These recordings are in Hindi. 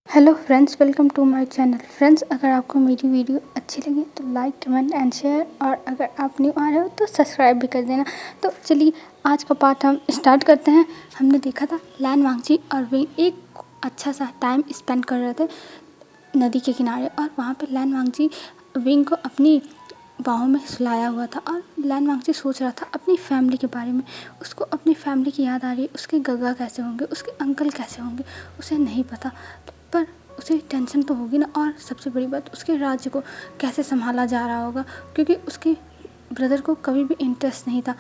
Hello friends, welcome to my channel. Friends, अगर आपको मेरी वीडियो अच्छी लगे तो लाइक, कमेंट एंड शेयर, और अगर आप न्यू आ रहे हो तो सब्सक्राइब भी कर देना। तो चलिए आज का पार्ट हम स्टार्ट करते हैं। हमने देखा था लैन वांगची और विंग एक अच्छा सा टाइम स्पेंड कर रहे थे नदी के किनारे, और वहाँ पे लैन वांगची विंग को अपनी बाहों में सुलाया हुआ था। और लैन वांगची सोच रहा था अपनी फैमिली के बारे में। उसको अपनी फैमिली की याद आ रही है। उसके गगा कैसे होंगे, उसके अंकल कैसे होंगे, उसे नहीं पता, पर उसे टेंशन तो होगी ना। और सबसे बड़ी बात, उसके राज्य को कैसे संभाला जा रहा होगा, क्योंकि उसके ब्रदर को कभी भी इंटरेस्ट नहीं था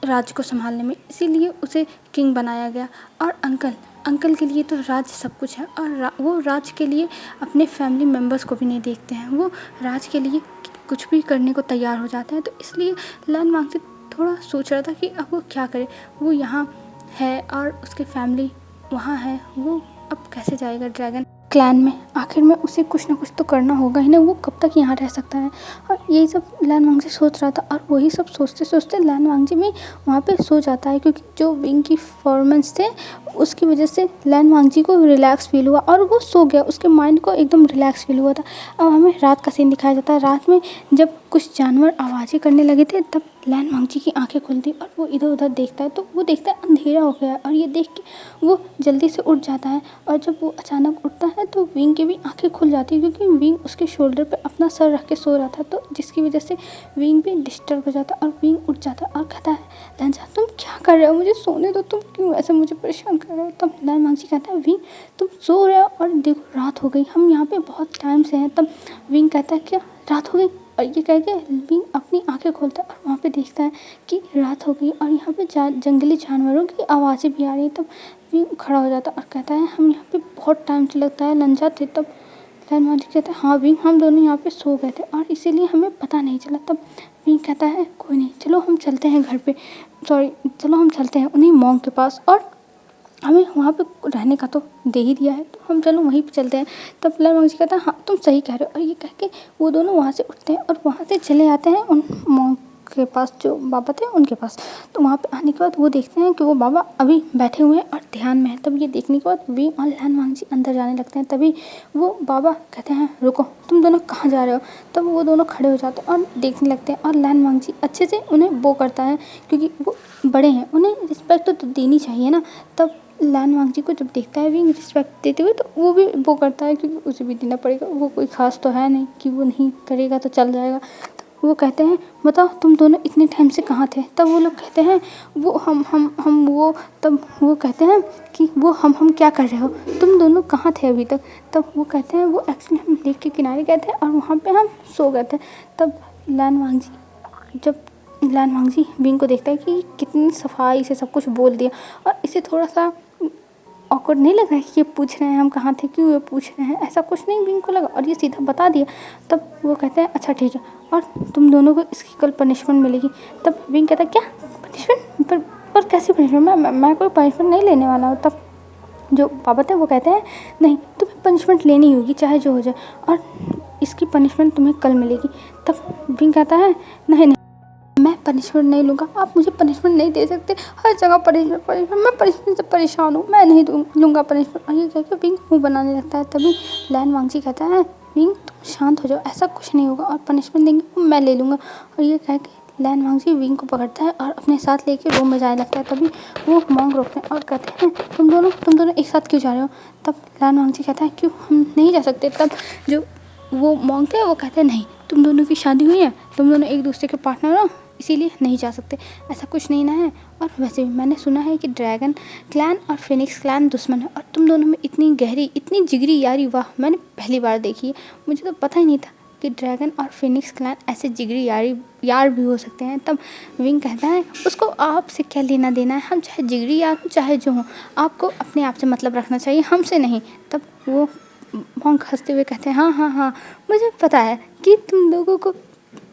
राज्य को संभालने में, इसीलिए उसे किंग बनाया गया। और अंकल के लिए तो राज्य सब कुछ है, और वो राज्य के लिए अपने फैमिली मेम्बर्स को भी नहीं देखते हैं। वो राज्य के लिए कुछ भी करने को तैयार हो जाते हैं। तो इसलिए लैन वांगची थोड़ा सोच रहा था कि अब वो क्या करे। वो यहाँ है और उसकी फैमिली वहाँ है, वो अब कैसे जाएगा ड्रैगन क्लैन में। आखिर में उसे कुछ ना कुछ तो करना होगा ही ना, वो कब तक यहाँ रह सकता है। और यही सब लैन वांगची सोच रहा था, और वही सब सोचते सोचते लैन वांगची भी वहाँ पे सो जाता है, क्योंकि जो विंग की परफॉर्मेंस थे उसकी वजह से लैन वांगची को रिलैक्स फील हुआ और वो सो गया। उसके माइंड को एकदम रिलैक्स फील हुआ था। अब हमें रात का सीन दिखाया जाता है। रात में जब कुछ जानवर आवाज़ें करने लगे थे, तब लैन वांगची की आंखें खुलती और वो इधर उधर देखता है। तो वो देखता है अंधेरा हो गया है, और ये देख के वो जल्दी से उठ जाता है। और जब वो अचानक उठता है तो विंग की भी आंखें खुल जाती है, क्योंकि विंग उसके शोल्डर पे अपना सर रख के सो रहा था। तो जिसकी वजह से विंग भी डिस्टर्ब हो जाता है, और विंग उठ जाता है और कहता है, लैन तुम क्या कर रहे हो, मुझे सोने दो, तुम क्यों ऐसे मुझे परेशान कर रहे हो। तब लैन वांगची कहता है, विंग तुम सो रहे हो और देखो रात हो गई, हम यहाँ पे बहुत टाइम से हैं। तब विंग कहता है, क्या रात हो गई। और ये कह के विंग अपनी आंखें खोलता है और वहाँ पे देखता है कि रात हो गई, और यहाँ पे जंगली जानवरों की आवाज़ें भी आ रही हैं। तब विंग खड़ा हो जाता है और कहता है, हम यहाँ पे बहुत टाइम से लगता है लंजा थे। तब लैन वांगची कहता है, हाँ विंग, हम दोनों यहाँ पे सो गए थे और इसीलिए हमें पता नहीं चला। तब विंग कहता है, कोई नहीं, चलो हम चलते हैं घर पे, चलो हम चलते हैं उन्हीं मॉन्क के पास, और हमें वहाँ पे रहने का तो दे ही दिया है, तो हम चलो वहीं पे चलते हैं। तब लैन वांगची कहता है, हाँ तुम सही कह रहे हो। और ये कह के वो दोनों वहाँ से उठते हैं और वहाँ से चले आते हैं उन मॉन्क के पास, जो बाबा थे उनके पास। तो वहाँ पे आने के बाद वो देखते हैं कि वो बाबा अभी बैठे हुए हैं और ध्यान में है। तब ये देखने के बाद विंग और लैन वांगची अंदर जाने लगते हैं। तभी वो बाबा कहते हैं, रुको, तुम दोनों कहाँ जा रहे हो। तब वो दोनों खड़े हो जाते हैं और देखने लगते हैं, और लैन वांगची अच्छे से उन्हें वो करता है, क्योंकि वो बड़े हैं, उन्हें रिस्पेक्ट तो देनी चाहिए ना। तब लैन वांगची को जब देखता है विंग रिस्पेक्ट देते हुए, तो वो भी वो करता है, क्योंकि उसे भी देना पड़ेगा। वो कोई खास तो है नहीं कि वो नहीं करेगा तो चल जाएगा। वो कहते हैं, बताओ तुम दोनों इतने टाइम से कहाँ थे। तब वो लोग कहते हैं, वो हम वो। तब वो कहते हैं कि वो हम क्या कर रहे हो, तुम दोनों कहाँ थे अभी तक। तब वो कहते हैं, वो एक्चुअली हम लेक के किनारे गए थे और वहाँ पे हम सो गए थे। तब लैन वांगची विंग को देखता है कि कितनी सफाई से सब कुछ बोल दिया, और इसे थोड़ा सा ऑकवर्ड नहीं लग रहा है कि ये पूछ रहे हैं हम कहाँ थे, क्यों ये पूछ रहे हैं, ऐसा कुछ नहीं विंग को लगा, और ये सीधा बता दिया। तब वो कहते हैं, अच्छा ठीक है, और तुम दोनों को इसकी कल पनिशमेंट मिलेगी। तब विंग कहता है, क्या पनिशमेंट, पर कैसी पनिशमेंट, मैं कोई पनिशमेंट नहीं लेने वाला हूँ। तब जो बाबा थे वो कहते हैं, नहीं, तुम्हें पनिशमेंट लेनी होगी चाहे जो हो जाए, और इसकी पनिशमेंट तुम्हें कल मिलेगी। तब विंग कहता है, नहीं, मैं पनिशमेंट नहीं लूँगा, आप मुझे पनिशमेंट नहीं दे सकते, हर जगह पनिशमेंट, मैं पनिशमेंट से परेशान हूँ, मैं नहीं लूँगा पनिशमेंट। और ये कह के विंग मुँह बनाने लगता है। तभी लैन वांगची कहता है, विंग तुम शांत हो जाओ, ऐसा कुछ नहीं होगा, और पनिशमेंट देंगे वो मैं ले लूँगा। और ये कह के लैन वांगची विंग को पकड़ता है और अपने साथ लेके रूम में जाने लगता है। तभी वो मॉन्क रोकते हैं और कहते हैं, तुम दोनों एक साथ क्यों जा रहे हो। तब लैन वांगची कहता है, क्यों, हम नहीं जा सकते। तब जो वो मॉन्क थे वो कहते हैं, नहीं, तुम दोनों की शादी हुई है, तुम दोनों एक दूसरे के पार्टनर हो, इसीलिए नहीं जा सकते, ऐसा कुछ नहीं ना है। और वैसे भी मैंने सुना है कि ड्रैगन क्लैन और फिनिक्स क्लैन दुश्मन है, और तुम दोनों में इतनी गहरी, इतनी जिगरी यारी, वाह, मैंने पहली बार देखी है। मुझे तो पता ही नहीं था कि ड्रैगन और फिनिक्स क्लैन ऐसे जिगरी यार भी हो सकते हैं। तब विंग कहता है, उसको आपसे क्या लेना देना है, हम चाहे जिगरी यार हो चाहे जो हो, आपको अपने आप से मतलब रखना चाहिए, हमसे नहीं। तब वो मॉन्क हंसते हुए कहते हैं, हाँ हाँ हाँ, मुझे पता है कि तुम लोगों को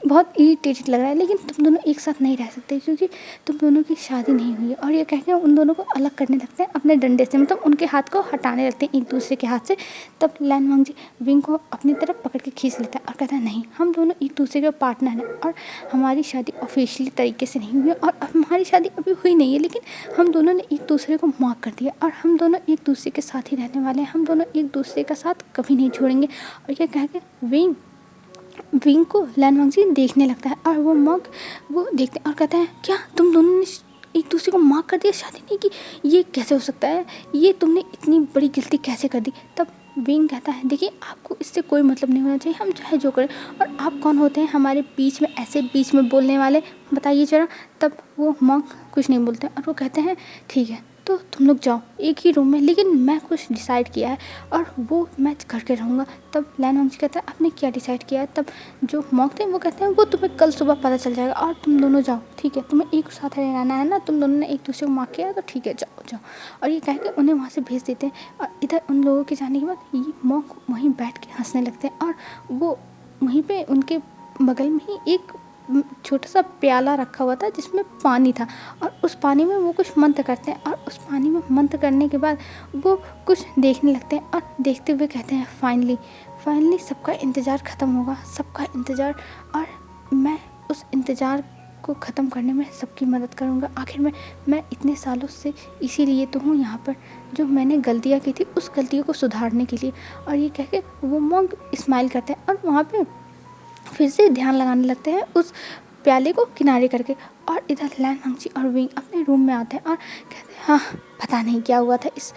बहुत इरिटेटेड लग रहा है, लेकिन तुम दोनों एक साथ नहीं रह सकते क्योंकि तुम दोनों की शादी नहीं हुई है। और ये कह के उन दोनों को अलग करने लगते हैं अपने डंडे से, मतलब उनके हाथ को हटाने लगते हैं एक दूसरे के हाथ से। तब लैन वांगजी विंग को अपनी तरफ पकड़ के खींच लेता है और कहता है नहीं, हम दोनों एक दूसरे के पार्टनर हैं और हमारी शादी ऑफिशियली तरीके से नहीं हुई है और हमारी शादी अभी हुई नहीं है, लेकिन हम दोनों ने एक दूसरे को मार्क कर दिया और हम दोनों एक दूसरे के साथ ही रहने वाले हैं, हम दोनों एक दूसरे का साथ कभी नहीं छोड़ेंगे। और ये कह के विंग को लैन वांगजी देखने लगता है और वो देखते हैं और कहता है क्या तुम दोनों ने एक दूसरे को मार्क कर दिया, शादी नहीं की? ये कैसे हो सकता है, ये तुमने इतनी बड़ी गलती कैसे कर दी? तब विंग कहता है देखिए आपको इससे कोई मतलब नहीं होना चाहिए, हम चाहे जो करें, और आप कौन होते हैं हमारे बीच में ऐसे बीच में बोलने वाले, बताइए जरा। तब वो मॉन्क कुछ नहीं बोलते और वो कहते हैं ठीक है तो तुम लोग जाओ एक ही रूम में, लेकिन मैं कुछ डिसाइड किया है और वो मैं करके रहूँगा। तब लैन वांगजी कहता है आपने क्या डिसाइड किया है? तब जो मॉन्क थे वो कहते हैं वो तुम्हें कल सुबह पता चल जाएगा और तुम दोनों जाओ, ठीक है, तुम्हें एक साथ रहना है ना, तुम दोनों ने एक दूसरे को मार्क किया है तो ठीक है जाओ जाओ। और ये कह के उन्हें वहाँ से भेज देते हैं और इधर उन लोगों के जाने के बाद ये मॉन्क वहीं बैठ के हंसने लगते हैं और वो वहीं पे उनके बगल में ही एक छोटा सा प्याला रखा हुआ था जिसमें पानी था और उस पानी में वो कुछ मंत्र करते हैं और उस पानी में मंत्र करने के बाद वो कुछ देखने लगते हैं और देखते हुए कहते हैं फाइनली सबका इंतज़ार ख़त्म होगा, सबका इंतज़ार, और मैं उस इंतज़ार को ख़त्म करने में सबकी मदद करूँगा। आखिर में मैं इतने सालों से इसीलिए तो हूँ यहाँ पर, जो मैंने गलतियाँ की थी उस गलतियों को सुधारने के लिए। और ये कह के वो मॉन्क स्माइल करते हैं और वहाँ पे फिर से ध्यान लगाने लगते हैं उस प्याले को किनारे करके। और इधर लैन वांगजी और विंग अपने रूम में आते हैं और कहते हैं हाँ पता नहीं क्या हुआ था इस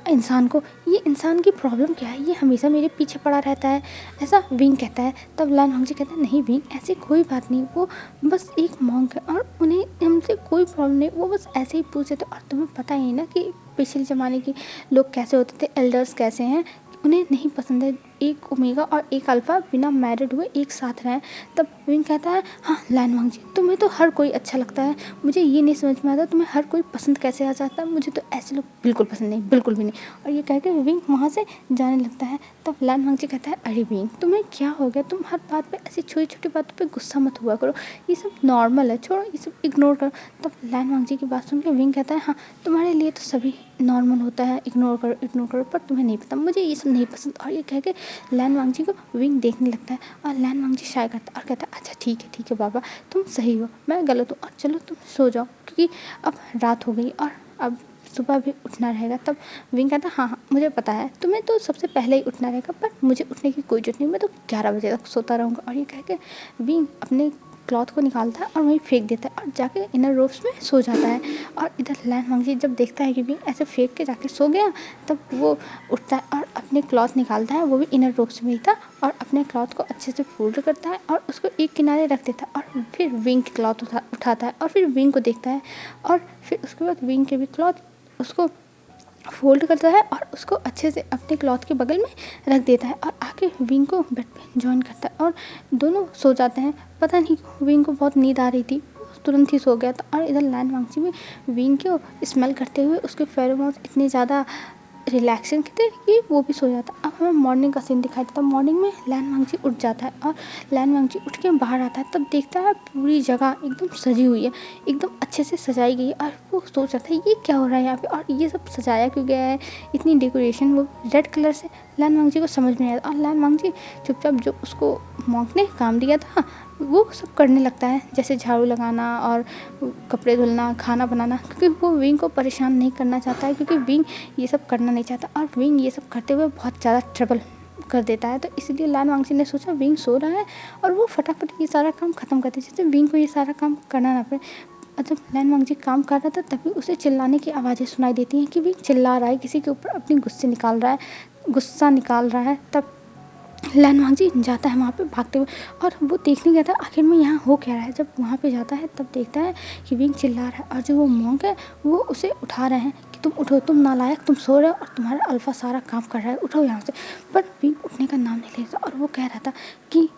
इंसान को, ये इंसान की प्रॉब्लम क्या है, ये हमेशा मेरे पीछे पड़ा रहता है, ऐसा विंग कहता है। तब लैन वांगजी कहते हैं नहीं विंग ऐसी कोई बात नहीं, वो बस एक मॉन्क है और उन्हें हमसे कोई प्रॉब्लम नहीं, वो बस ऐसे ही पूछे थे। और तुम्हें पता ही ना कि पिछले ज़माने के लोग कैसे होते थे, एल्डर्स कैसे हैं, उन्हें नहीं पसंद है एक ओमेगा और एक अल्फ़ा बिना मैरिड हुए एक साथ रहें। तब विंग कहता है हाँ लैन वांगजी तुम्हें तो हर कोई अच्छा लगता है, मुझे ये नहीं समझ में आता तुम्हें हर कोई पसंद कैसे आ जाता है, मुझे तो ऐसे लोग बिल्कुल पसंद नहीं, बिल्कुल भी नहीं। और ये कह के विंग वहाँ से जाने लगता है। तब लैन वांगजी कहता है अरे विंग तुम्हें क्या हो गया, तुम हर बात पे ऐसी छोटी छोटी बातों पे गुस्सा मत हुआ करो, ये सब नॉर्मल है, छोड़ो ये सब इग्नोर करो। तब लैन वांगजी की बात सुन के विंग कहता है हाँ तुम्हारे लिए तो सभी नॉर्मल होता है, इग्नोर करो, पर तुम्हें नहीं पता, मुझे ये सब नहीं पसंद। और ये कह के लैन वांगजी को विंग देखने लगता है और लैन वांगजी शाय करता है और कहता है अच्छा ठीक है बाबा तुम सही हो, मैं गलत हूँ, और चलो तुम सो जाओ क्योंकि अब रात हो गई और अब सुबह भी उठना रहेगा। तब विंग कहता हाँ मुझे पता है तुम्हें तो सबसे पहले ही उठना रहेगा, पर मुझे उठने की कोई जरूरत नहीं, मैं तो 11 बजे तक सोता रहूँगा। और ये कह के विंग अपने क्लॉथ को निकालता है और वहीं फेंक देता है और जाके इनर रूम्स में सो जाता है। और इधर लैन वांगजी जब देखता है कि विंग ऐसे फेंक के जाके सो गया, तब वो उठता है और अपने क्लॉथ निकालता है, वो भी इनर रूम्स में ही था, और अपने क्लॉथ को अच्छे से फोल्ड करता है और उसको एक किनारे रख देता है और फिर विंग के क्लॉथ उठाता है और फिर विंग को देखता है और फिर उसके बाद विंग के भी क्लॉथ उसको फोल्ड करता है और उसको अच्छे से अपने क्लॉथ के बगल में रख देता है और आके विंग को बेड पे जॉइन करता है और दोनों सो जाते हैं। पता नहीं विंग को बहुत नींद आ रही थी, तुरंत ही सो गया था। और इधर लैन वांगजी में विंग को स्मेल करते हुए उसके फेरोमोन्स इतने ज़्यादा रिलैक्सिंग के थे कि वो भी सो जाता। अब हमें मॉर्निंग का सीन दिखाई देता। मॉर्निंग में लैन वांगजी उठ जाता है और लैन वांगजी उठ के बाहर आता है, तब देखता है पूरी जगह एकदम सजी हुई है, एकदम अच्छे से सजाई गई है। और वो सोच रहा था ये क्या हो रहा है यहाँ पे और ये सब सजाया क्यों गया है, इतनी डेकोरेशन वो रेड कलर से। लैन वांगजी को समझ में आया और लैन वांगजी चुपचाप जो उसको मॉन्क ने काम दिया था वो सब करने लगता है, जैसे झाड़ू लगाना और कपड़े धुलना, खाना बनाना, क्योंकि वो विंग को परेशान नहीं करना चाहता है, क्योंकि विंग ये सब करना नहीं चाहता और विंग ये सब करते हुए बहुत ज़्यादा ट्रबल कर देता है। तो इसलिए लैन वांगजी ने सोचा विंग सो रहा है और वो फटाफट ये सारा काम ख़त्म करते जिससे विंग को ये सारा काम करना ना पड़े। और जब लैन वांगजी काम कर रहा था तभी उसे चिल्लाने की आवाज़ें सुनाई देती हैं कि विंग चिल्ला रहा है, किसी के ऊपर अपनी गुस्सा निकाल रहा है। तब लैन वांगजी जाता है वहाँ पे भागते हुए और वो देखने गया था आखिर में यहाँ हो क्या रहा है। जब वहाँ पे जाता है तब देखता है कि विंग चिल्ला रहा है और जो वो मॉन्क है वो उसे उठा रहे हैं कि तुम उठो, तुम नालायक, तुम सो रहे हो और तुम्हारा अल्फ़ा सारा काम कर रहा है, उठो यहाँ से। पर विंग उठने का नाम नहीं ले रहा और वो कह रहा था कि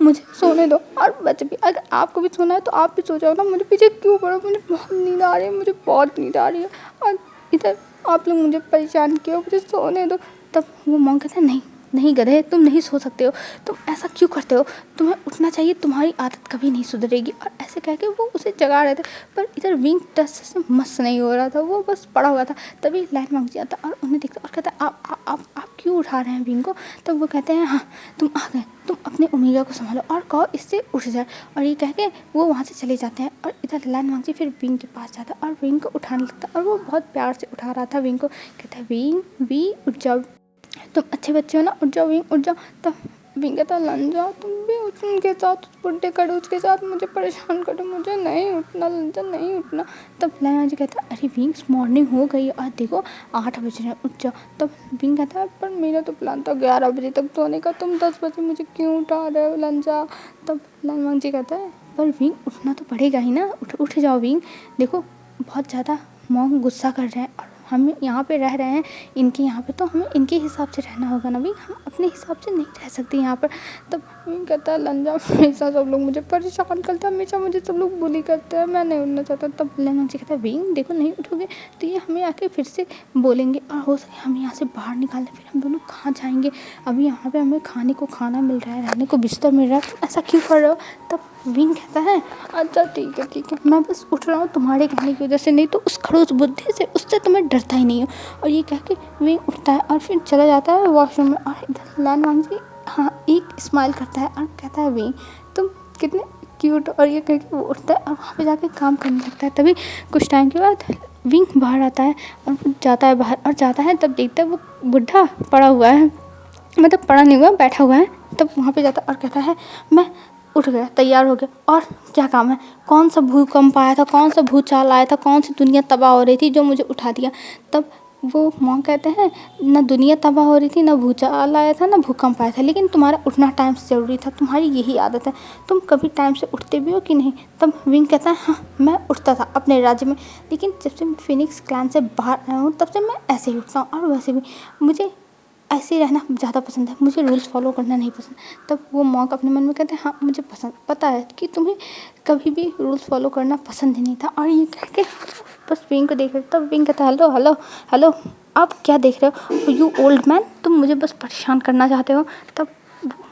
मुझे सोने दो और बच भी, अगर आपको भी सोना है तो आप भी सो जाओ ना, मुझे पीछे क्यों पड़ो, मुझे बहुत नींद आ रही है, मुझे बहुत नींद आ रही है और इधर आप लोग मुझे परेशान किए, मुझे सोने दो। तब वो मॉन्क कहता है नहीं नहीं गधे, तुम नहीं सो सकते हो, तुम ऐसा क्यों करते हो, तुम्हें उठना चाहिए, तुम्हारी आदत कभी नहीं सुधरेगी। और ऐसे कह के वो उसे जगा रहे थे, पर इधर विंग टच से मस नहीं हो रहा था, वो बस पड़ा हुआ था। तभी लाइन मांगजी आता और उन्हें देखता और कहता है आप क्यों उठा रहे हैं विंग को। तब वो कहते हैं हाँ तुम आ गए, तुम अपने ओमेगा को संभालो और कहो इससे उठ जाए। और ये कह के वो वहाँ से चले जाते हैं। और इधर लाइन मांगजी फिर विंग के पास जाता है और विंग को उठाने लगता है, और वो बहुत प्यार से उठा रहा था विंग को। कहता है विंग उठ जाओ, तुम अच्छे बच्चे हो ना, उठ जाओ विंग उठ जाओ। तब विंग कहता लंजा तुम भी उनके साथ, उस बुढ़े खड़ूस के साथ मुझे परेशान करो, मुझे नहीं उठना लंजा, नहीं उठना। तब लाइन जी कहता अरे विंग मॉर्निंग हो गई और देखो 8 बज रहे हैं, उठ जाओ। तब विंग कहता है पर मेरा तो प्लान था 11 बजे तक सोने का, तुम 10 बजे मुझे क्यों उठा रहे हो लंजा। तब लाइन जी कहता है पर विंग उठना तो पड़ेगा ही ना, उठ जाओ विंग, देखो बहुत ज़्यादा मॉन्ग गुस्सा कर रहे हैं और हम यहाँ पे रह रहे हैं इनके यहाँ पे, तो हमें इनके हिसाब से रहना होगा ना भी, हम अपने हिसाब से नहीं रह सकते यहाँ पर। तब विंग कहता है लंजा हमेशा सब लोग मुझे परेशान करते हैं, हमेशा मुझे सब लोग बुली करते हैं, मैं नहीं उठना चाहता। तब लाइन जी कहता है विंग देखो नहीं उठोगे तो ये हमें आके फिर से बोलेंगे और हो सके हम यहाँ से बाहर निकाल दें, फिर हम दोनों कहाँ जाएंगे। अभी यहाँ पे हमें खाने को खाना मिल रहा है, रहने को बिस्तर मिल रहा है, तुम ऐसा क्यों कर रहे हो। तब विंग कहता है अच्छा ठीक है, मैं बस उठ रहा हूँ तुम्हारे कहने की वजह से, नहीं तो उस खड़ूस बुद्धि से, उससे तो मैं डरता ही नहीं हूँ। और ये कह के विंग उठता है और फिर चला जाता है वॉशरूम में। और इधर लाइन मांगजी हाँ एक स्माइल करता है और कहता है विंग तुम कितने क्यूट। और ये कह के वो उठता है और वहाँ पे जाके काम करने लगता है। तभी कुछ टाइम के बाद विंग बाहर आता है और जाता है बाहर, और जाता है तब देखता है वो बुढ़ा पड़ा हुआ है, मतलब पड़ा नहीं हुआ, बैठा हुआ है। तब वहाँ पे जाता और कहता है मैं उठ गया, तैयार हो गया, और क्या काम है, कौन सा भूकंप आया था, कौन सा भूचाल आया था, कौन सी दुनिया तबाह हो रही थी जो मुझे उठा दिया। तब वो मॉन्क कहते हैं ना दुनिया तबाह हो रही थी, ना भूचाल आया था, ना भूकंप आया था, लेकिन तुम्हारा उठना टाइम से ज़रूरी था, तुम्हारी यही आदत है, तुम कभी टाइम से उठते भी हो कि नहीं। तब विंग कहता है हाँ मैं उठता था अपने राज्य में, लेकिन जब से मैं फिनिक्स क्लैन से बाहर आया हूँ तब से मैं ऐसे ही उठता हूँ, और वैसे भी मुझे ऐसे ही रहना ज़्यादा पसंद है, मुझे रूल्स फॉलो करना नहीं पसंद। तब वो मॉन्क अपने मन में कहते हैं हाँ मुझे पता है कि तुम्हें कभी भी रूल्स फॉलो करना पसंद ही नहीं था। और ये कह के बस विंग को देख रहे। तब विंग कहता है हेलो हेलो हेलो आप क्या देख रहे हो, यू ओल्ड मैन, तुम मुझे बस परेशान करना चाहते हो। तब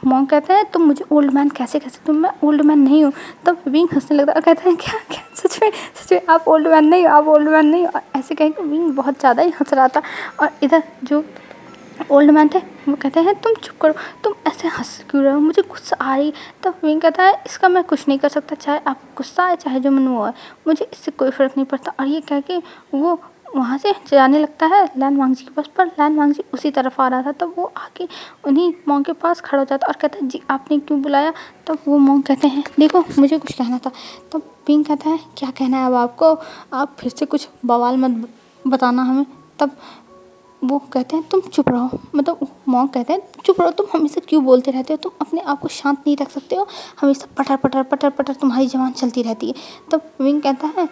मॉन्क कहता है तुम मुझे ओल्ड मैन कैसे कह सकते हो, मैं ओल्ड मैन नहीं हूँ। तब विंग हंसने लगता है और कहता है क्या क्या सच में आप ओल्ड मैन नहीं हो, आप ओल्ड मैन नहीं हो। और ऐसे कह के विंग बहुत ज़्यादा ही हंस रहा था। और इधर जो ओल्ड मैन थे वो कहते हैं तुम चुप करो, तुम ऐसे हंस क्यों रहे हो, मुझे गुस्सा आ रही। तब विंग कहता है इसका मैं कुछ नहीं कर सकता, चाहे आप गुस्सा आए चाहे जो मन वो है, मुझे इससे कोई फ़र्क नहीं पड़ता। और ये कह के वो वहाँ से जाने लगता है लाइन मांगजी के पास, पर लाइन मांगजी उसी तरफ आ रहा था। तब वो आके उन्हीं मॉन्क के पास खड़ा हो जाता और कहता है जी आपने क्यों बुलाया। तब वो मॉन्क कहते हैं देखो मुझे कुछ कहना था। तब विंग कहता है क्या कहना है अब आपको, आप फिर से कुछ बवाल मत बताना हमें। तब वो कहते हैं तुम चुप रहो, मतलब मॉन्क कहते हैं चुप रहो, तुम हमेशा क्यों बोलते रहते हो, तुम अपने आप को शांत नहीं रख सकते हो, हमेशा पटर पटर पटर पटर तुम्हारी जबान चलती रहती है। तब विंग कहता है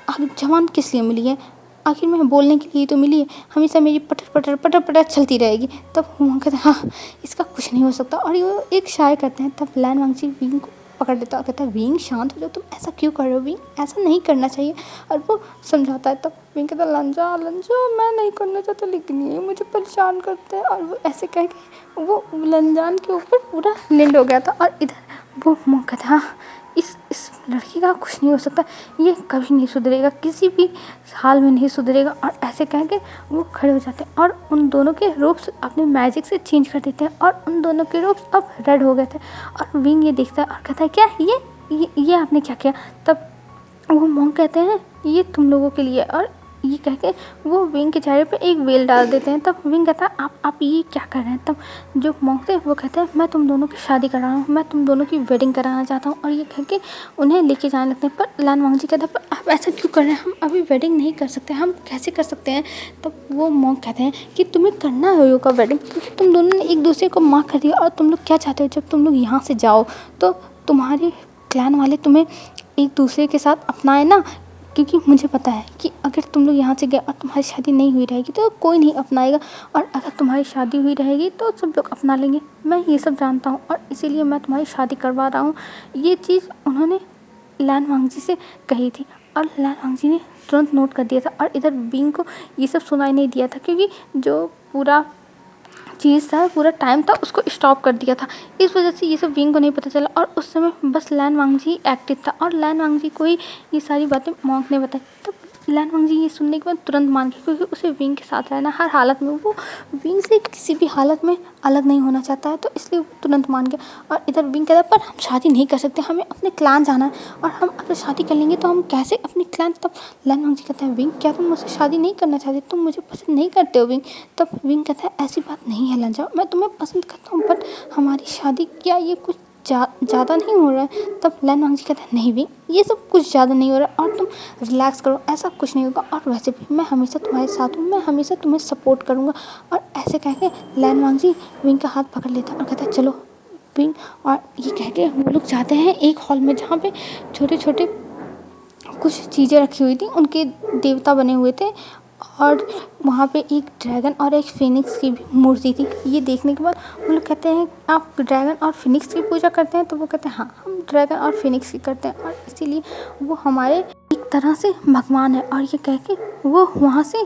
आखिर जबान किस लिए मिली है, आखिर मैं बोलने के लिए तो मिली है, हमेशा मेरी पटर पटर पटर पटर चलती रहेगी। तब मॉन्क कहता है हाँ इसका कुछ नहीं हो सकता, और ये एक शायर करते हैं। तब लाइन मांगजी विंग को पकड़ लेता और कहता है विंग शांत हो जाओ, तुम ऐसा क्यों कर रहे हो विंग, ऐसा नहीं करना चाहिए। और वो समझाता है। तब विंग कहता है लंजा मैं नहीं करना चाहता, लेकिन ये मुझे परेशान करते हैं। और वो ऐसे कह के वो लंजान के ऊपर पूरा लैंड हो गया था। और इधर वो मॉन्क कहता है हाँ इस लड़की का कुछ नहीं हो सकता, ये कभी नहीं सुधरेगा, किसी भी हाल में नहीं सुधरेगा। और ऐसे कह के वो खड़े हो जाते हैं और उन दोनों के रूप्स अपने मैजिक से चेंज कर देते हैं, और उन दोनों के रूप्स अब रेड हो गए थे। और विंग ये देखता है और कहता है क्या ये आपने क्या किया। तब वो मॉन्क कहते हैं ये तुम लोगों के लिए, और ये कह के वो विंग के चेहरे पे एक वेल डाल देते हैं। तब विंग कहता है आप ये क्या कर रहे हैं। तब जो मॉन्क थे वो कहते हैं मैं तुम दोनों की शादी करा रहा हूँ, मैं तुम दोनों की वेडिंग कराना चाहता हूँ। और ये कह के उन्हें लेके जाने लगते हैं। पर लाइन मांगजी कहता है पर आप ऐसा क्यों कर रहे हैं, हम अभी वेडिंग नहीं कर सकते, हम कैसे कर सकते हैं। तब वो मॉन्क कहते हैं कि तुम्हें करना है योगा वेडिंग, क्योंकि तुम दोनों ने एक दूसरे को माफ़ कर दिया, और तुम लोग क्या चाहते हो जब तुम लोग यहाँ से जाओ तो तुम्हारे क्लैन वाले तुम्हें एक दूसरे के साथ अपनाए ना, क्योंकि मुझे पता है कि अगर तुम लोग यहाँ से गए और तुम्हारी शादी नहीं हुई रहेगी तो कोई नहीं अपनाएगा, और अगर तुम्हारी शादी हुई रहेगी तो सब लोग अपना लेंगे, मैं ये सब जानता हूँ, और इसीलिए मैं तुम्हारी शादी करवा रहा हूँ। ये चीज़ उन्होंने लाइन मांगजी से कही थी, और लाइन मांगजी ने तुरंत नोट कर दिया था। और इधर विंग को ये सब सुनाई नहीं दिया था, क्योंकि जो पूरा चीज़ था, पूरा टाइम था, उसको स्टॉप कर दिया था। इस वजह से ये सब विंग को नहीं पता चला और उस समय बस लैन वांगजी एक्टिव था और लैन वांगजी को ही ये सारी बातें मोंक ने बताई। तब लैन वांगजी ये सुनने के बाद तुरंत मान गई, क्योंकि उसे विंग के साथ रहना हर हालत में, वो विंग से किसी भी हालत में अलग नहीं होना चाहता है, तो इसलिए वो तुरंत मान गया। और इधर विंग कहता है पर हम शादी नहीं कर सकते, हमें अपने क्लान जाना है और हम अगर शादी कर लेंगे तो हम कैसे अपने क्लान। तब लैन वांगजी कहता है विंग क्या तुम मुझसे शादी नहीं करना चाहते, तुम मुझे पसंद नहीं करते हो विंग। तब विंग कहता है ऐसी बात नहीं है लंजा, मैं तुम्हें पसंद करता हूँ, बट हमारी शादी क्या ये कुछ ज़्यादा नहीं हो रहा है। तब लैन वांगजी कहता है नहीं भी ये सब कुछ ज़्यादा नहीं हो रहा है और तुम रिलैक्स करो, ऐसा कुछ नहीं होगा, और वैसे भी मैं हमेशा तुम्हारे साथ हूँ, मैं हमेशा तुम्हें सपोर्ट करूँगा। और ऐसे कह के लैन वांगजी विंग का हाथ पकड़ लेता है और कहता है चलो विंग। और ये कह के वो लोग जाते हैं एक हॉल में जहाँ पे छोटे छोटे कुछ चीज़ें रखी हुई थी, उनके देवता बने हुए थे और वहाँ पे एक ड्रैगन और एक फिनिक्स की भी मूर्ति थी। ये देखने के बाद वो लोग कहते हैं आप ड्रैगन और फिनिक्स की पूजा करते हैं, तो वो कहते हैं हाँ हम ड्रैगन और फिनिक्स की करते हैं और इसीलिए वो हमारे एक तरह से भगवान है। और ये कह के वो वहाँ से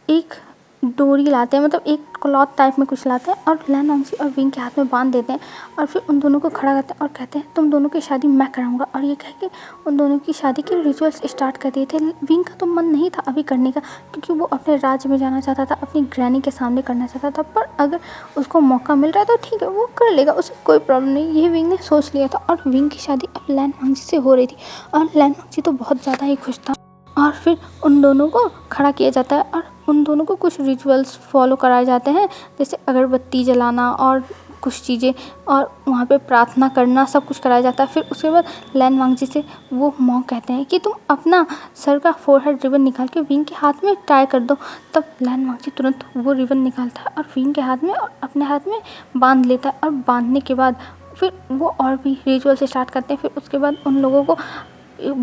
एक डोरी लाते हैं, मतलब एक क्लॉथ टाइप में कुछ लाते हैं और लैन वांगजी और विंग के हाथ में बांध देते हैं और फिर उन दोनों को खड़ा करते हैं और कहते हैं तुम दोनों की शादी मैं कराऊंगा। और ये कह के उन दोनों की शादी के रिचुअल्स स्टार्ट कर दिए थे। विंग का तो मन नहीं था अभी करने का, क्योंकि वो अपने राज्य में जाना चाहता था, अपनी ग्रैनी के सामने करना चाहता था, पर अगर उसको मौका मिल रहा है तो ठीक है वो कर लेगा, उसे कोई प्रॉब्लम नहीं। ये विंग ने सोच लिया था और विंग की शादी अब लैन वांगजी से हो रही थी और लैन वांगजी तो बहुत ज़्यादा ही खुश था। और फिर उन दोनों को खड़ा किया जाता है और उन दोनों को कुछ रिचुअल्स फॉलो कराए जाते हैं, जैसे अगरबत्ती जलाना और कुछ चीज़ें और वहाँ पे प्रार्थना करना, सब कुछ कराया जाता है। फिर उसके बाद लैन वांगजी से वो मॉन्क कहते हैं कि तुम अपना सर का फोरहेड रिबन निकाल के विंग के हाथ में टाई कर दो। तब लैन वांगजी तुरंत वो रिबन निकालता है और विंग के हाथ में और अपने हाथ में बांध लेता है और बांधने के बाद फिर वो और भी रिचुअल्स स्टार्ट करते हैं। फिर उसके बाद उन लोगों को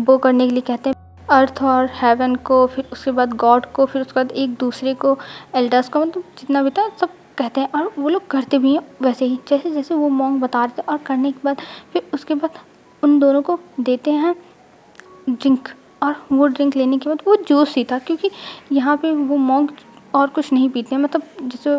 वो करने के लिए कहते हैं अर्थ और हेवन को, फिर उसके बाद गॉड को, फिर उसके बाद एक दूसरे को एल्डर्स को, मतलब जितना भी था सब कहते हैं और वो लोग करते भी हैं वैसे ही जैसे जैसे वो मॉन्क बता रहे थे। और करने के बाद फिर उसके बाद उन दोनों को देते हैं ड्रिंक और वो ड्रिंक लेने के बाद वो जूस ही था, क्योंकि यहाँ पे वो मॉन्क और कुछ नहीं पीते हैं, मतलब जैसे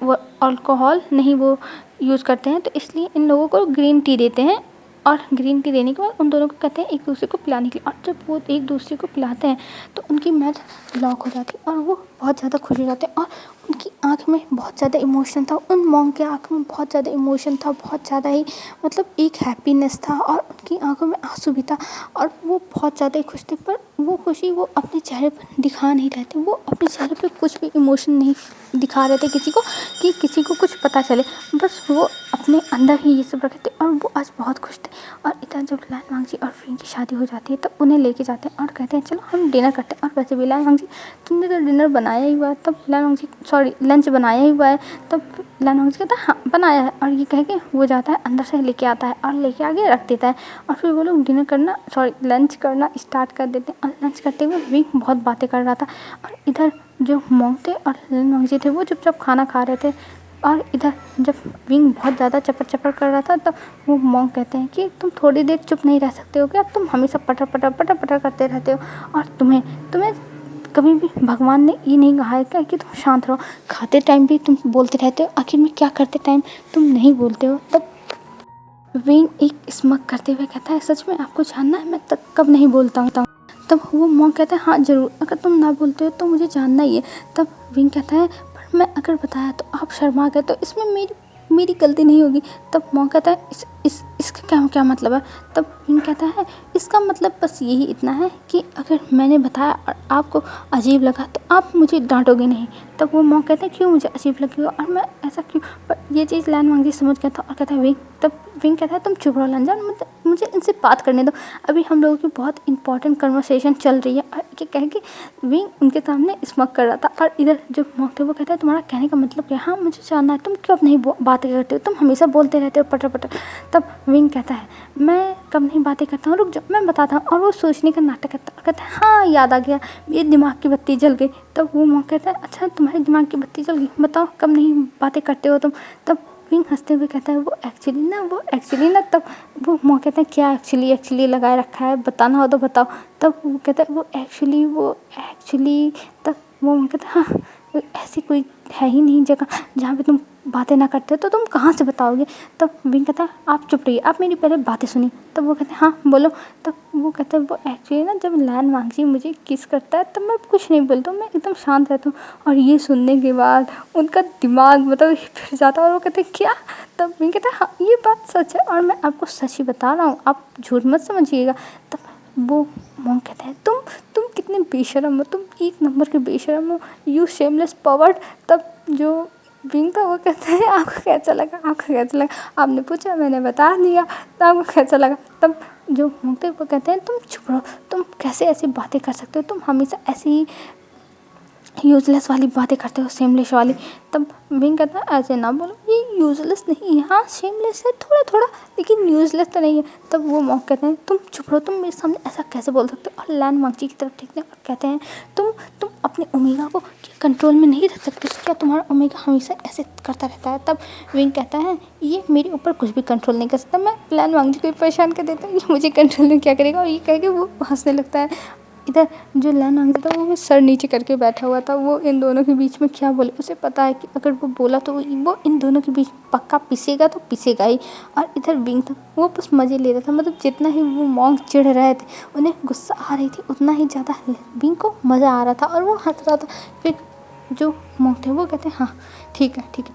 वो अल्कोहल नहीं वो यूज़ करते हैं, तो इसलिए इन लोगों को ग्रीन टी देते हैं। और ग्रीन टी देने के बाद उन दोनों को कहते हैं एक दूसरे को पिलाने के लिए, और जब वो एक दूसरे को पिलाते हैं तो उनकी मैथ लॉक हो जाती है और वो बहुत ज़्यादा खुश हो जाते हैं। और उनकी आँख में बहुत ज़्यादा इमोशन था, उन मॉन्क के आँख में बहुत ज़्यादा इमोशन था, बहुत ज़्यादा ही मतलब एक हैप्पीनेस था और उनकी आँखों में आंसू भी था और वो बहुत ज़्यादा ही खुश थे। पर वो खुशी वो अपने चेहरे पर दिखा नहीं रहे थे, वो अपने चेहरे पर कुछ भी इमोशन नहीं दिखा रहे थे किसी को, कि किसी को कुछ पता चले, बस वो अपने अंदर ही ये सब रखे थे और वो आज बहुत खुश थे। और इधर जब लैन वांगजी और विंग की शादी हो जाती है तब उन्हें लेके जाते हैं और कहते हैं चलो हम डिनर करते हैं। और वैसे भी लैन वांगजी तुमने तो डिनर बनाया ही हुआ है, तब लैन वांगजी सॉरी लंच बनाया ही हुआ है। तब लैन वांगजी कहता है हाँ बनाया है, और ये कह के वो जाता है अंदर से लेके आता है और लेके आगे रख देता है और फिर वो लोग डिनर करना लंच करना स्टार्ट कर देते हैं। और लंच करते हुए विंग बहुत बातें कर रहा था और इधर जो मॉन्क थे और लैन वांगजी थे वो चुपचाप खाना खा रहे थे। और इधर जब विंग बहुत ज़्यादा चपर चपर कर रहा था तब वो मॉन्क कहते हैं कि तुम थोड़ी देर चुप नहीं रह सकते हो क्या, तुम हमेशा पटर पटर पटर पटर करते रहते हो और तुम्हें कभी भी भगवान ने ये नहीं कहा है क्या कि तुम शांत रहो, खाते टाइम भी तुम बोलते रहते हो, आखिर में क्या करते टाइम तुम नहीं बोलते हो। तब विंग एक स्मग करते हुए कहता है सच में आपको जानना है मैं तब कब नहीं बोलता हूँ। तब वो मॉन्क कहता है हाँ ज़रूर, अगर तुम ना बोलते हो तो मुझे जानना ही है। तब विंग कहता है पर मैं अगर बताया तो आप शर्मा गए तो इसमें मेरी गलती नहीं होगी। तब मॉन्क कहता है इसका क्या मतलब है। तब विंग कहता है इसका मतलब बस यही इतना है कि अगर मैंने बताया और आपको अजीब लगा तो आप मुझे डांटोगे नहीं। तब वो मॉन्क कहता है क्यों मुझे अजीब लगेगा और मैं ऐसा क्यों, पर ये चीज़ लैन वांगजी समझ गया था और कहता है विंग। तब विंग कहता है तुम चुप रहो लंजन, मुझे इनसे बात करने दो, अभी हम लोगों की बहुत इंपॉर्टेंट कन्वर्सेशन चल रही है। और ये कह के विंग उनके सामने स्मग कर रहा था और इधर जो मॉन्क थे वो कहता है तुम्हारा कहने का मतलब क्या, हाँ मुझे जानना है तुम क्यों अब नहीं बातें करते हो, तुम हमेशा बोलते रहते हो पटर पटर। तब विंग कहता है मैं कब नहीं बातें करता हूँ, रुक जाओ मैं बताता हूँ। और वो सोचने का नाटक करता है और कहता है हाँ याद आ गया, मेरे दिमाग की बत्ती जल गई। तब वो मॉन्क कहता है अच्छा तुम्हारे दिमाग की बत्ती जल गई, बताओ कब नहीं बातें करते हो तुम। तब विंग हंसते हुए कहता है वो एक्चुअली ना। तब वो मॉन्क कहता है क्या एक्चुअली लगाए रखा है, बताना हो तो बताओ। तब वो कहता है वो एक्चुअली। तब वो मॉन्क कहता है हाँ ऐसी कोई है ही नहीं जगह जहाँ पे तुम बातें ना करते हो, तो तुम कहाँ से बताओगे। तब विंग कहता है आप चुप रहिए, आप मेरी पहले बातें सुनिए। तब वो कहते हैं हाँ बोलो। तब वो कहते हैं वो एक्चुअली ना जब लैन वांगजी मुझे किस करता है तब मैं कुछ नहीं बोलता हूँ, मैं एकदम शांत रहता हूँ। और ये सुनने के बाद उनका दिमाग मतलब फिर जाता है और वो कहते हैं क्या। तब विंग कहता है हाँ ये बात सच है और मैं आपको सच ही बता रहा हूँ, आप झूठ मत समझिएगा। तब वो मोंक कहते हैं तुम कितने बेशरम हो, तुम एक नंबर के बेशरम हो, यू शेमलेस पवर्ड। तब जो विंग था वो कहता है आपको कैसा लगा, आपको कैसा लगा, आपने पूछा मैंने बता दिया, तो आपको कैसा लगा। तब जो मोंक थे वो कहते हैं तुम चुप रहो, तुम कैसे ऐसी बातें कर सकते हो, तुम हमेशा ऐसी ही यूज़लेस वाली बातें करते हो, शेमलेस वाली। तब विंग कहता है ऐसे ना बोलो, ये यूज़लेस नहीं है, हाँ शेमलेस है थोड़ा थोड़ा, लेकिन यूज़लेस तो नहीं है। तब वो मॉन्क कहते हैं तुम चुप रहो, तुम मेरे सामने ऐसा कैसे बोल सकते हो। और लैन वांगजी की तरफ देखते हैं और कहते हैं तुम अपने ओमेगा को क्या कंट्रोल में नहीं रख सकते, क्या तुम्हारा ओमेगा हमेशा ऐसे करता रहता है। तब विंग कहता है ये मेरे ऊपर कुछ भी कंट्रोल नहीं कर सकता, मैं लैन वांगजी को परेशान कर देता हूँ, ये मुझे कंट्रोल में क्या करेगा। और ये कह के वो हंसने लगता है। इधर जो लैन वांगजी था वो सर नीचे करके बैठा हुआ था, वो इन दोनों के बीच में क्या बोले, उसे पता है कि अगर वो बोला तो वो इन दोनों के बीच पक्का पिसेगा तो पिसेगा ही। और इधर विंग था वो बस मज़े ले रहा था, मतलब जितना ही वो मॉन्क चिढ़ रहे थे, उन्हें गुस्सा आ रही थी, उतना ही ज़्यादा विंग को मज़ा आ रहा था और वो हंस रहा था। फिर जो मॉन्क थे वो कहते हैं हाँ ठीक है ठीक है,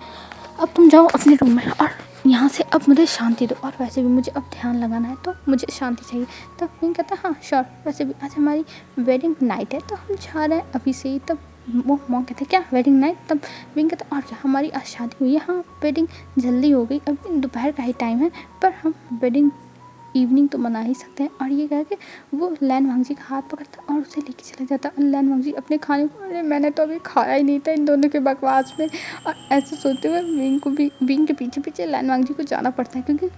अब तुम जाओ अपने रूम में और यहाँ से अब मुझे शांति दो, और वैसे भी मुझे अब ध्यान लगाना है तो मुझे शांति चाहिए। तब विंग कहता है हाँ श्योर, वैसे भी आज हमारी वेडिंग नाइट है तो हम जा रहे हैं अभी से ही। तब वो मॉन्क कहते हैं क्या वेडिंग नाइट। तब विंग कहता है और क्या हमारी आज शादी हुई है, हाँ वेडिंग जल्दी हो गई, अभी दोपहर का ही टाइम है, पर हम वेडिंग इवनिंग तो मना ही सकते हैं। और ये कह के वो लैन वांगजी का हाथ पकड़ता और उसे लेके चला जाता। और लैन वांगजी अपने खाने को, अरे मैंने तो अभी खाया ही नहीं था इन दोनों के बकवास में। और ऐसे सोचते हुए विंग के पीछे पीछे लैन वांगजी को जाना पड़ता है, क्योंकि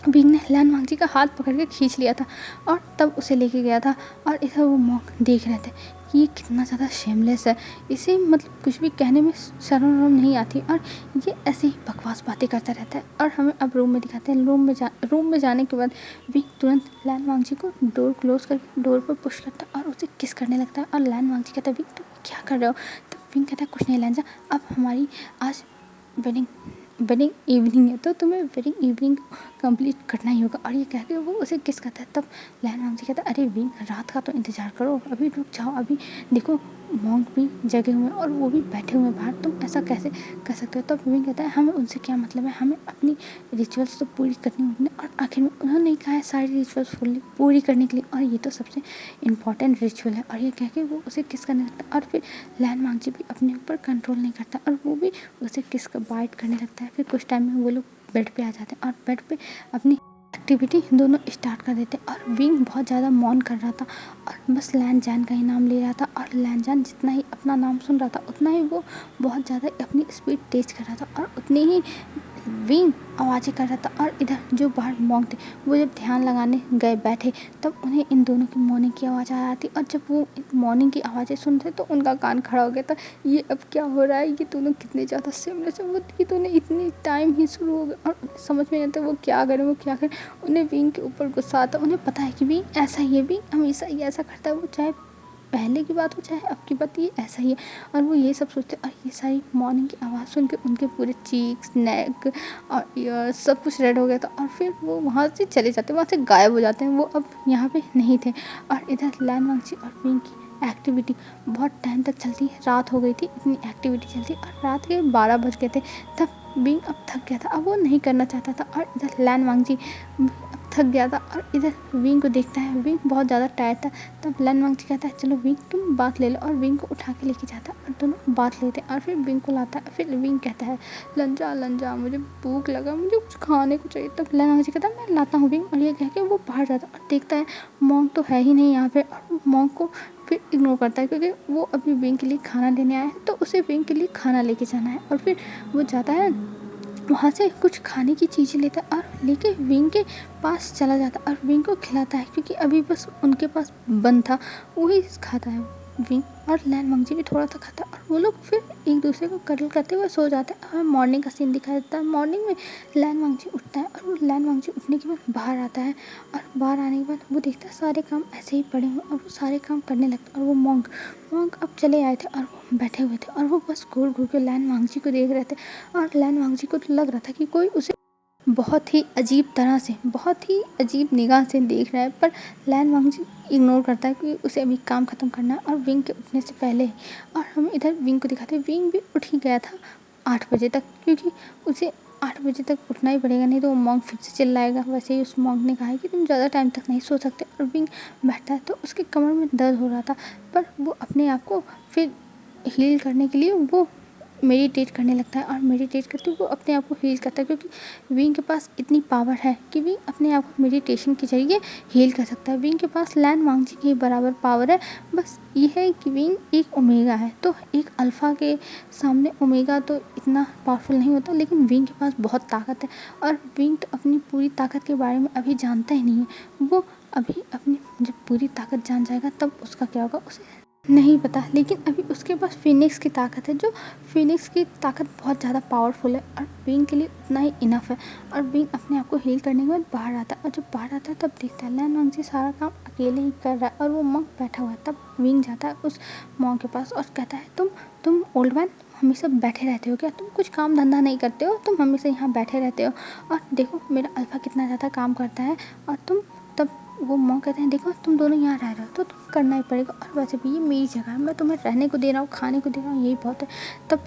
विंग ने लैन वांगजी का हाथ पकड़ के खींच लिया था और तब उसे लेके गया था। और इधर वो मॉन्क देख रहे थे कि ये कितना ज़्यादा शेमलेस है, इसे मतलब कुछ भी कहने में शर्म वरम नहीं आती और ये ऐसे ही बकवास बातें करता रहता है। और हमें अब रूम में दिखाते हैं। रूम में जाने के बाद विंग तुरंत लैन वांगजी को डोर क्लोज करके डोर पर पुश करता है और उसे किस करने लगता है। और लैन वांगजी कहता है विंग तुम क्या कर रहे हो। तो विंग कहता है कुछ नहीं लैन जा, अब हमारी आज वेडिंग इवनिंग है तो तुम्हें वेडिंग इवनिंग कंप्लीट करना ही होगा। और ये कह के वो उसे किस करता है। तब लैन वांगजी कहता है अरे विंग रात का तो इंतज़ार करो, अभी रुक जाओ, अभी देखो मॉन्क भी जगे हुए हैं और वो भी बैठे हुए हैं बाहर, तुम ऐसा कैसे कर सकते हो। तब विंग कहता है हमें उनसे क्या मतलब है, हमें अपनी रिचुअल्स तो पूरी करनी होगी। और आखिर में उन्होंने ही कहा है सारी रिचुअल्स पूरी करने के लिए, और ये तो सबसे इम्पॉर्टेंट रिचुअल है। और ये कह के वो उसे किस करने लगता है। और फिर लैन वांगजी भी अपने ऊपर कंट्रोल नहीं करता और वो भी उसे किस का बाइट करने लगता है। फिर कुछ टाइम में वो लोग बेड पे आ जाते हैं और बेड पे अपनी एक्टिविटी दोनों स्टार्ट कर देते हैं। और विंग बहुत ज़्यादा मौन कर रहा था और बस लैन जैन का ही नाम ले रहा था। और लैन जैन जितना ही अपना नाम सुन रहा था उतना ही वो बहुत ज़्यादा अपनी स्पीड तेज कर रहा था और उतनी ही विंग आवाज़ें कर रहा था। और इधर जो बाहर मॉन्क थे वो जब ध्यान लगाने गए बैठे तब उन्हें इन दोनों की मॉर्निंग की आवाज़ आ रही थी। और जब वो मॉर्निंग की आवाज़ें सुन रहे तो उनका कान खड़ा हो गया था, ये अब क्या हो रहा है, ये दोनों कितने ज़्यादा सिमलेस है, वो ये दोनों इतनी टाइम ही शुरू हो गया। और समझ में नहीं आता वो क्या करें। उन्हें विंग के ऊपर गुस्सा आता, उन्हें पता है कि विंग ऐसा ही है, विंग हमेशा ये ऐसा करता है, वो चाहे पहले की बात हो चाहे अब की बात, ये ऐसा ही है। और वो ये सब सोचते और ये सारी मॉर्निंग की आवाज़ सुन के उनके पूरे चीक्स नेक और ईयर सब कुछ रेड हो गया था। और फिर वो वहाँ से चले जाते, वहाँ से गायब हो जाते हैं, वो अब यहाँ पे नहीं थे। और इधर लैन वांगजी और विंग की एक्टिविटी बहुत टाइम तक चलती, रात हो गई थी, इतनी एक्टिविटी चलती और रात के 12 बज गए थे। तब विंग अब थक गया था, अब वो नहीं करना चाहता था। और इधर लैन वांगजी अब थक गया था और इधर विंग को देखता है, विंग बहुत ज़्यादा टायर्ड था। तब लैन वांगजी कहता है चलो विंग तुम बात ले लो, और विंग को उठा के लेके जाता है और दोनों बात लेते हैं। और फिर विंग को लाता है। फिर विंग कहता है लंजा मुझे भूख लगा, मुझे कुछ खाने को चाहिए। तब लैन वांगजी कहता है मैं लाता हूँ विंग, और ये कह के वो बाहर जाता है और देखता है मॉन्क तो है ही नहीं यहाँ पे। और मॉन्क को फिर इग्नोर करता है क्योंकि वो अभी विंग के लिए खाना लेने आया है, तो उसे विंग के लिए खाना लेके जाना है। और फिर वो जाता है वहाँ से कुछ खाने की चीज़ें लेता है और लेके विंग के पास चला जाता है और विंग को खिलाता है, क्योंकि अभी बस उनके पास बन था वही खाता है। विंग और लैन वांगजी भी थोड़ा सा खाता है और वो लोग फिर एक दूसरे को कटल करते हुए सो जाते हैं। हमें मॉर्निंग का सीन दिखाया जाता है। मॉर्निंग में लैन वांगजी उठता है और वो लैन वांगजी उठने के बाद बाहर आता है और बाहर आने के बाद वो देखता है सारे काम ऐसे ही पड़े हुए और वो सारे काम करने लगता है। और वो मॉन्क मॉन्क अब चले आए थे और वो बैठे हुए थे और वो बस घूर घूर के लैन वांगजी को देख रहे थे और लैन वांगजी को तो लग रहा था कि कोई उसे बहुत ही अजीब तरह से, बहुत ही अजीब निगाह से देख रहा है। पर लैन वांगजी इग्नोर करता है कि उसे अभी काम ख़त्म करना है और विंग के उठने से पहले ही। और हम इधर विंग को दिखाते हैं, विंग भी उठ ही गया था 8 बजे तक, क्योंकि उसे 8 बजे तक उठना ही पड़ेगा, नहीं तो वो मॉन्क फिर से चिल्लाएगा। वैसे ही उस मॉन्क ने कहा है कि तुम ज़्यादा टाइम तक नहीं सो सकते। और विंग बैठता है तो उसके कमर में दर्द हो रहा था, पर वो अपने आप को फिर हील करने के लिए वो मेडिटेट करने लगता है और मेडिटेट करते हुए वो अपने आप को हील करता है, क्योंकि विंग के पास इतनी पावर है कि विंग अपने आप को मेडिटेशन के जरिए हील कर सकता है। विंग के पास लैन वांगजी के बराबर पावर है, बस ये है कि विंग एक ओमेगा है, तो एक अल्फ़ा के सामने ओमेगा तो इतना पावरफुल नहीं होता, लेकिन विंग के पास बहुत ताकत है। और विंग तो अपनी पूरी ताकत के बारे में अभी जानता ही नहीं है। वो अभी अपनी जब पूरी ताकत जान जाएगा तब उसका क्या होगा उसे नहीं पता, लेकिन अभी उसके पास फिनिक्स की ताकत है, जो फिनिक्स की ताकत बहुत ज़्यादा पावरफुल है और विंग के लिए उतना ही इनफ है। और विंग अपने आप को हील करने के बाद बाहर आता है और जब बाहर आता है तब देखता है लैन वांगजी सारा काम अकेले ही कर रहा है और वो मॉन्क बैठा हुआ है। तब विंग जाता है उस मॉन्क के पास और कहता है, तुम ओल्ड मैन हमेशा बैठे रहते हो क्या? तुम कुछ काम धंधा नहीं करते हो? तुम हमेशा यहाँ बैठे रहते हो और देखो मेरा अल्फ़ा कितना ज़्यादा काम करता है और तुम तब वो मॉन्क कहते हैं, देखो तुम दोनों यहाँ रह रहे हो तो तुम करना ही पड़ेगा, और वैसे भी ये मेरी जगह है, मैं तुम्हें रहने को दे रहा हूँ, खाने को दे रहा हूँ, यही बहुत है। तब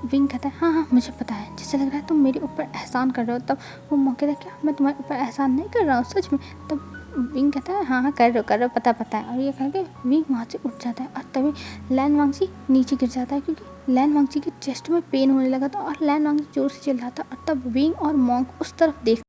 विंग कहता है, हाँ हाँ मुझे पता है, जैसे लग रहा है तुम मेरे ऊपर एहसान कर रहे हो। तब वो मॉन्क कहता है, क्या मैं तुम्हारे ऊपर एहसान नहीं कर रहा हूँ सच में? तब विंग कहता है, हाँ हाँ कर रहे हो पता है। और ये कह के विंग वहाँ से उठ जाता है और तभी लैन वांगजी नीचे गिर जाता है, क्योंकि लैन वांगजी के चेस्ट में पेन होने लगा था और लैन वांगजी जोर से चिल्लाता। और तब विंग और मॉन्क उस तरफ देख